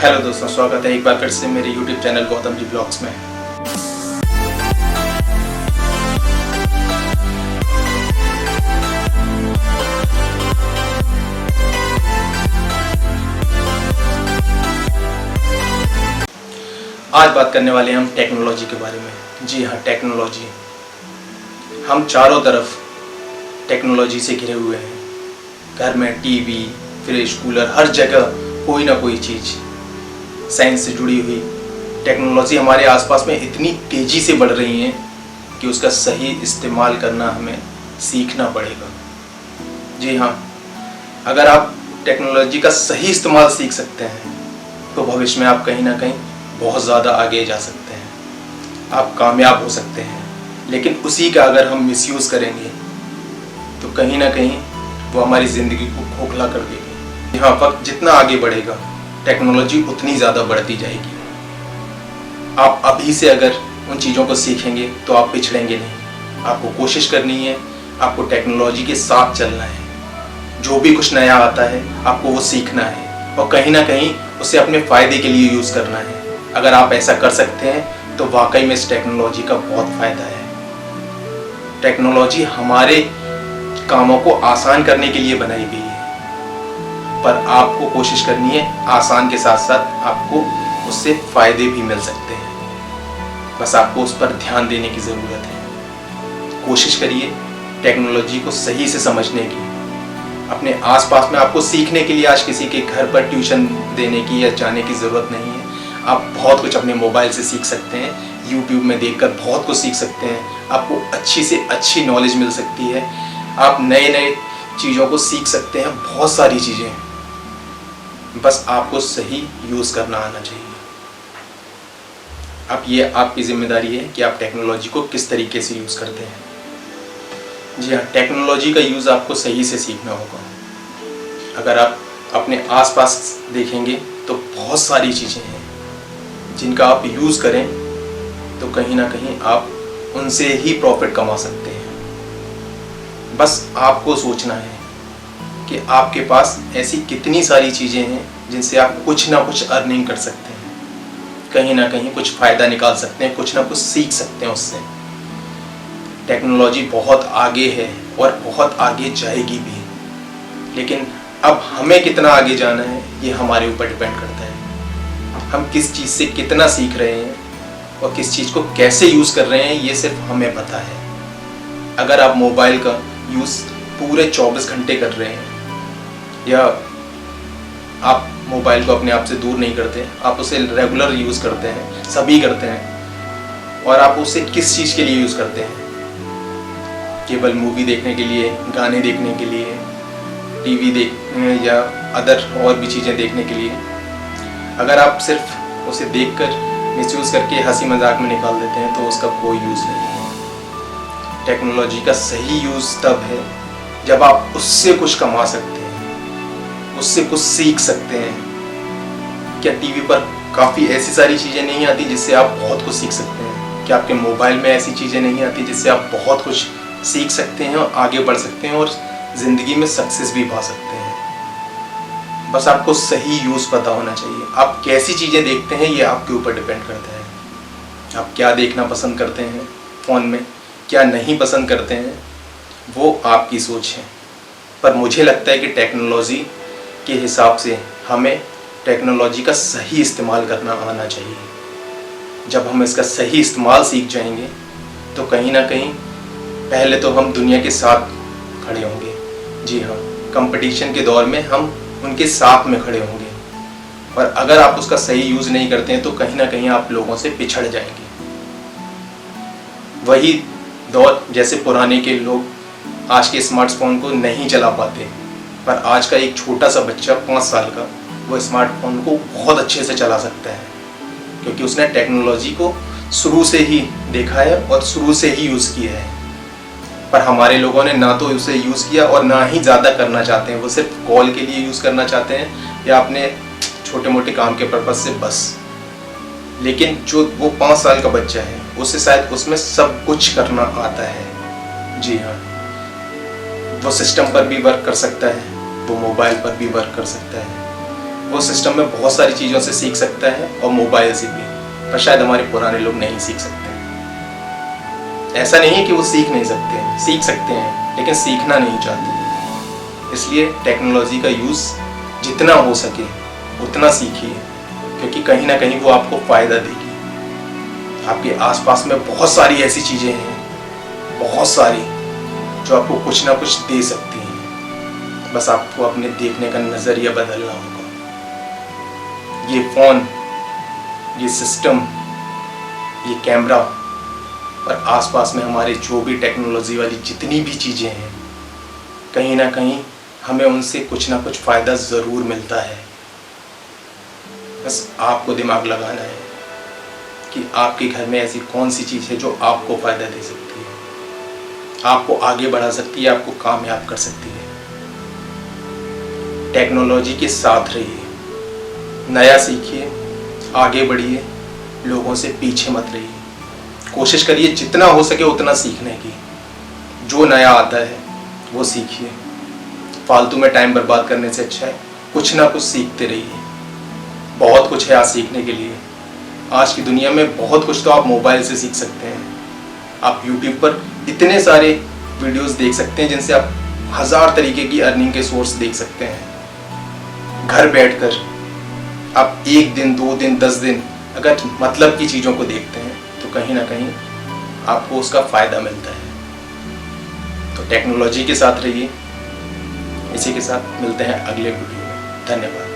Hello दोस्तों, स्वागत है एक बार फिर से मेरे YouTube channel Gautam ji blogs में। आज बात करने वाले हैं हम टेक्नोलॉजी के बारे में। जी हाँ, टेक्नोलॉजी। हम चारों तरफ टेक्नोलॉजी से घिरे हुए हैं। घर में टीवी, फ्रिज, कूलर, हर जगह कोई ना कोई चीज़ साइंस से जुड़ी हुई टेक्नोलॉजी हमारे आसपास में इतनी तेज़ी से बढ़ रही है कि उसका सही इस्तेमाल करना हमें सीखना पड़ेगा। जी हाँ, अगर आप टेक्नोलॉजी का सही इस्तेमाल सीख सकते हैं तो भविष्य में आप कहीं ना कहीं बहुत ज़्यादा आगे जा सकते हैं, आप कामयाब हो सकते हैं। लेकिन उसी का अगर हम मिसयूज़ करेंगे तो कहीं ना कहीं वो हमारी ज़िंदगी को खोखला कर देगी। यहाँ वक्त जितना आगे बढ़ेगा टेक्नोलॉजी उतनी ज़्यादा बढ़ती जाएगी। आप अभी से अगर उन चीज़ों को सीखेंगे तो आप पिछड़ेंगे नहीं। आपको कोशिश करनी है, आपको टेक्नोलॉजी के साथ चलना है। जो भी कुछ नया आता है आपको वो सीखना है और कहीं ना कहीं उसे अपने फ़ायदे के लिए यूज़ करना है। अगर आप ऐसा कर सकते हैं तो वाकई में इस टेक्नोलॉजी का बहुत फ़ायदा है। टेक्नोलॉजी हमारे कामों को आसान करने के लिए बनाई गई है, पर आपको कोशिश करनी है आसान के साथ साथ आपको उससे फ़ायदे भी मिल सकते हैं। बस आपको उस पर ध्यान देने की ज़रूरत है। कोशिश करिए टेक्नोलॉजी को सही से समझने की। अपने आसपास में आपको सीखने के लिए आज किसी के घर पर ट्यूशन देने की या जाने की ज़रूरत नहीं है। आप बहुत कुछ अपने मोबाइल से सीख सकते हैं, यूट्यूब में देखकर बहुत कुछ सीख सकते हैं। आपको अच्छी से अच्छी नॉलेज मिल सकती है। आप नए नए चीज़ों को सीख सकते हैं, बहुत सारी चीज़ें। बस आपको सही यूज़ करना आना चाहिए। अब ये आपकी ज़िम्मेदारी है कि आप टेक्नोलॉजी को किस तरीके से यूज़ करते हैं। जी हाँ, टेक्नोलॉजी का यूज़ आपको सही से सीखना होगा। अगर आप अपने आसपास देखेंगे तो बहुत सारी चीज़ें हैं जिनका आप यूज़ करें तो कहीं ना कहीं आप उनसे ही प्रॉफिट कमा सकते हैं। बस आपको सोचना है कि आपके पास ऐसी कितनी सारी चीज़ें हैं जिनसे आप कुछ ना कुछ अर्निंग कर सकते हैं, कहीं ना कहीं कुछ फ़ायदा निकाल सकते हैं, कुछ ना कुछ सीख सकते हैं उससे। टेक्नोलॉजी बहुत आगे है और बहुत आगे जाएगी भी, लेकिन अब हमें कितना आगे जाना है ये हमारे ऊपर डिपेंड करता है। हम किस चीज़ से कितना सीख रहे हैं और किस चीज़ को कैसे यूज़ कर रहे हैं ये सिर्फ हमें पता है। अगर आप मोबाइल का यूज़ पूरे 24 घंटे कर रहे हैं या आप मोबाइल को अपने आप से दूर नहीं करते, आप उसे रेगुलर यूज़ करते हैं, सभी करते हैं, और आप उसे किस चीज़ के लिए यूज़ करते हैं? केवल मूवी देखने के लिए, गाने देखने के लिए, टीवी देखने या अदर और भी चीज़ें देखने के लिए। अगर आप सिर्फ उसे देखकर मिसयूज़ करके हंसी मजाक में निकाल देते हैं तो उसका कोई यूज़ नहीं है। टेक्नोलॉजी का सही यूज़ तब है जब आप उससे कुछ कमा सकते हैं, उससे कुछ सीख सकते हैं। क्या टीवी पर काफ़ी ऐसी सारी चीज़ें नहीं आती जिससे आप बहुत कुछ सीख सकते हैं? क्या आपके मोबाइल में ऐसी चीज़ें नहीं आती जिससे आप बहुत कुछ सीख सकते हैं और आगे बढ़ सकते हैं और ज़िंदगी में सक्सेस भी पा सकते हैं? बस आपको सही यूज़ पता होना चाहिए। आप कैसी चीज़ें देखते हैं ये आपके ऊपर डिपेंड करता है। आप क्या देखना पसंद करते हैं फ़ोन में, क्या नहीं पसंद करते हैं, वो आपकी सोच है। पर मुझे लगता है कि टेक्नोलॉजी के हिसाब से हमें टेक्नोलॉजी का सही इस्तेमाल करना आना चाहिए। जब हम इसका सही इस्तेमाल सीख जाएंगे तो कहीं ना कहीं पहले तो हम दुनिया के साथ खड़े होंगे। जी हाँ, कंपटीशन के दौर में हम उनके साथ में खड़े होंगे। और अगर आप उसका सही यूज़ नहीं करते हैं तो कहीं ना कहीं आप लोगों से पिछड़ जाएंगे। वही दौर जैसे पुराने के लोग आज के स्मार्टफोन को नहीं चला पाते, पर आज का एक छोटा सा बच्चा 5 साल का वो स्मार्टफोन को बहुत अच्छे से चला सकता है, क्योंकि उसने टेक्नोलॉजी को शुरू से ही देखा है और शुरू से ही यूज़ किया है। पर हमारे लोगों ने ना तो उसे यूज़ किया और ना ही ज़्यादा करना चाहते हैं। वो सिर्फ कॉल के लिए यूज़ करना चाहते हैं या अपने छोटे मोटे काम के पर्पज़ से बस। लेकिन जो वो 5 साल का बच्चा है उसे शायद उसमें सब कुछ करना आता है। जी हाँ, वो सिस्टम पर भी वर्क कर सकता है, वो मोबाइल पर भी वर्क कर सकता है, वो सिस्टम में बहुत सारी चीज़ों से सीख सकता है और मोबाइल से भी, पर शायद हमारे पुराने लोग नहीं सीख सकते। ऐसा नहीं है कि वो सीख नहीं सकते हैं, सीख सकते हैं, लेकिन सीखना नहीं चाहते। इसलिए टेक्नोलॉजी का यूज़ जितना हो सके उतना सीखिए, क्योंकि कहीं ना कहीं वो आपको फ़ायदा देगी। आपके आसपास में बहुत सारी ऐसी चीज़ें हैं, बहुत सारी, जो आपको कुछ ना कुछ दे सकती हैं। बस आपको अपने देखने का नज़रिया बदलना होगा। ये फ़ोन, ये सिस्टम, ये कैमरा और आसपास में हमारे जो भी टेक्नोलॉजी वाली जितनी भी चीज़ें हैं, कहीं ना कहीं हमें उनसे कुछ ना कुछ फ़ायदा ज़रूर मिलता है। बस आपको दिमाग लगाना है कि आपके घर में ऐसी कौन सी चीज़ है जो आपको फ़ायदा दे सकती है, आपको आगे बढ़ा सकती है, आपको कामयाब कर सकती है। टेक्नोलॉजी के साथ रहिए, नया सीखिए, आगे बढ़िए, लोगों से पीछे मत रहिए। कोशिश करिए जितना हो सके उतना सीखने की। जो नया आता है वो सीखिए। फालतू में टाइम बर्बाद करने से अच्छा है कुछ ना कुछ सीखते रहिए। बहुत कुछ है आज सीखने के लिए। आज की दुनिया में बहुत कुछ तो आप मोबाइल से सीख सकते हैं। आप YouTube पर इतने सारे वीडियोस देख सकते हैं जिनसे आप 1000 तरीके की अर्निंग के सोर्स देख सकते हैं। घर बैठकर आप 1 दिन, 2 दिन, 10 दिन अगर मतलब की चीज़ों को देखते हैं तो कहीं ना कहीं आपको उसका फ़ायदा मिलता है। तो टेक्नोलॉजी के साथ रहिए। इसी के साथ मिलते हैं अगले वीडियो में। धन्यवाद।